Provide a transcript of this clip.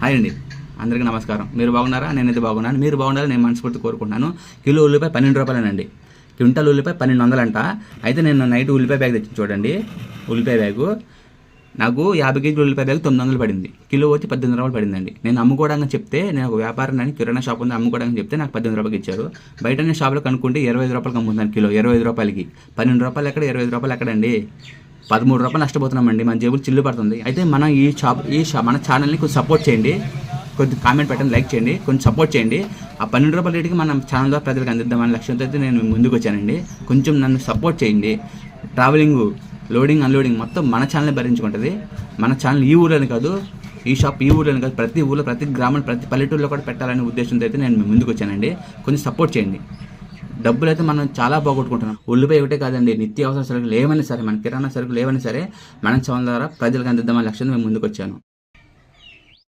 Hi అండి, అందరికీ నమస్కారం. మీరు బాగున్నారా? నేనైతే బాగున్నాను. మీరు బాగుండాలని నేను మనస్ఫూర్తి కోరుకుంటున్నాను. కిలో ఉల్లిపాయ 12 రూపాయలేనండి. క్వింటాల్ ఉల్లిపాయ 1200 అంట. అయితే నేను నైట్ ఉల్లిపాయ బ్యాగ్ తెచ్చి చూడండి. ఉల్లిపాయ బ్యాగు నాకు 50 కేజీల ఉల్లిపాయ బ్యాగ్ 900 పడింది. కిలో వచ్చి 18 రూపాయలు పడిందండి. నేను అమ్ముకోవడానికి చెప్తే, నేను ఒక వ్యాపారం కిరాణా షాప్ ఉంది, అమ్ముకోవడానికి చెప్తే నాకు 18 రూపాయలకి ఇచ్చారు. బయట షాప్లో కనుక్కుంటే 25 రూపాయలకి అమ్ముతున్నాను. కిలో 25 రూపాయలకి. 12 రూపాయలు ఎక్కడ, 25 రూపాయలు ఎక్కడండి? 13 రూపాయలు నష్టపోతున్నామండి. మన జేబులు చిల్లు పడుతుంది. అయితే మనం మన ఛానల్ని కొంచెం సపోర్ట్ చేయండి. కొంచెం కామెంట్ పెట్టండి, లైక్ చేయండి, కొంచెం సపోర్ట్ చేయండి. ఆ 12 రూపాయల రేటుకి మనం ఛానల్ ద్వారా ప్రజలకు అందిద్దామనే లక్ష్యంతో అయితే నేను ముందుకు వచ్చానండి. కొంచెం నన్ను సపోర్ట్ చేయండి. ట్రావెలింగ్, లోడింగ్, అన్లోడింగ్ మొత్తం మన ఛానల్ భరించుకుంటుంది. మన ఛానల్ ఈ ఊర్లోనే కాదు, ఈ షాప్ ఈ ఊర్లోనే కాదు, ప్రతి ఊళ్ళో, ప్రతి గ్రామం, ప్రతి పల్లెటూరులో కూడా పెట్టాలనే ఉద్దేశంతో అయితే నేను ముందుకు వచ్చానండి. కొంచెం సపోర్ట్ చేయండి. డబ్బులు అయితే మనం చాలా పోగొట్టుకుంటున్నాం. ఉల్లిపాయ ఒకటే కాదండి, నిత్యావసర సరుకులు ఏమైనా సరే, మన కిరాణా సరుకులు ఏమైనా సరే మన ఛానల్ ద్వారా ప్రజలకు అందిద్దామనే లక్ష్యంతో మేము ముందుకు వచ్చాను.